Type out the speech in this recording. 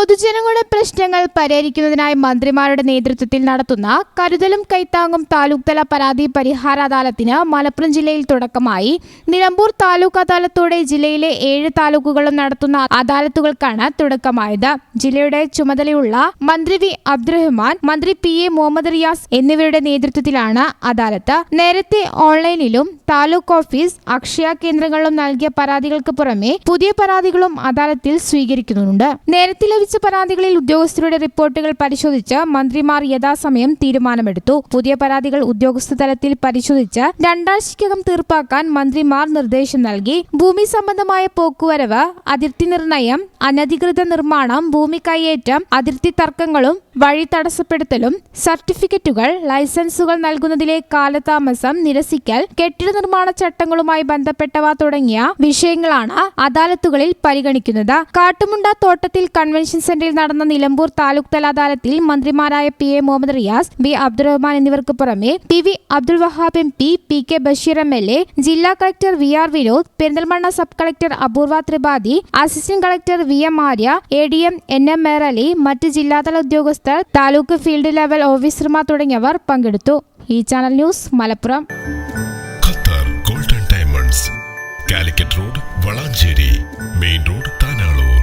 പൊതുജനങ്ങളുടെ പ്രശ്നങ്ങൾ പരിഹരിക്കുന്നതിനായി മന്ത്രിമാരുടെ നേതൃത്വത്തിൽ നടത്തുന്ന കരുതലും കൈത്താങ്ങും താലൂക്ക് തല പരാതി പരിഹാര അദാലത്തിന് മലപ്പുറം ജില്ലയിൽ തുടക്കമായി. നിലമ്പൂർ താലൂക്ക് അദാലത്തോടെ ജില്ലയിലെ 7 താലൂക്കുകളും നടത്തുന്ന അദാലത്തുകൾക്കാണ് തുടക്കമായത്. ജില്ലയുടെ ചുമതലയുള്ള മന്ത്രി വി അബ്ദുറഹ്മാൻ, മന്ത്രി PA മുഹമ്മദ് റിയാസ് എന്നിവരുടെ നേതൃത്വത്തിലാണ് അദാലത്ത്. നേരത്തെ ഓൺലൈനിലും താലൂക്ക് ഓഫീസ്, അക്ഷയ കേന്ദ്രങ്ങളിലും നൽകിയ പരാതികൾക്ക് പുറമെ പുതിയ പരാതികളും അദാലത്തിൽ സ്വീകരിക്കുന്നുണ്ട്. നേരത്തെ ലഭിച്ച പരാതികളിൽ ഉദ്യോഗസ്ഥരുടെ റിപ്പോർട്ടുകൾ പരിശോധിച്ച് മന്ത്രിമാർ യഥാസമയം തീരുമാനമെടുത്തു. പുതിയ പരാതികൾ ഉദ്യോഗസ്ഥ തലത്തിൽ പരിശോധിച്ച് 2 ആഴ്ചയ്ക്കകം തീർപ്പാക്കാൻ മന്ത്രിമാർ നിർദ്ദേശം നൽകി. ഭൂമി സംബന്ധമായ പോക്കുവരവ്, അതിർത്തി നിർണയം, അനധികൃത നിർമ്മാണം, ഭൂമി കൈയേറ്റം, അതിർത്തി തർക്കങ്ങളും വഴി തടസ്സപ്പെടുത്തലും, സർട്ടിഫിക്കറ്റുകൾ, ലൈസൻസുകൾ നൽകുന്നതിലെ കാലതാമസം നിരസിക്കൽ, കെട്ടിട നിർമ്മാണ ചട്ടങ്ങളുമായി ബന്ധപ്പെട്ടവ തുടങ്ങിയ വിഷയങ്ങളാണ് അദാലത്തുകളിൽ പരിഗണിക്കുന്നത്. കാട്ടുമുണ്ട തോട്ടത്തിൽ കൺവെൻഷൻ സെന്ററിൽ നടന്ന നിലമ്പൂർ താലൂക്ക് തല അദാലത്തിൽ മന്ത്രിമാരായ PA മുഹമ്മദ് റിയാസ്, B അബ്ദുറഹ്മാൻ എന്നിവർക്ക് പുറമെ PV Abdul Wahab MP, PK Basheer MLA, ജില്ലാ collector VR Vinod, Perinthalmanna sub collector Apoorva Tripathi, assistant collector VM Arya, ADM NM Merali, മറ്റ് ജില്ലാതല ഉദ്യോഗസ്ഥർ, താലൂക്ക് ഫീൽഡ് ലെവൽ ഓഫീസർമാർ തുടങ്ങിയവർ പങ്കെടുത്തു. ഈ channel news Malappuram. Qatar golden diamonds, Calicut road, Valanchery main road, Tanalur.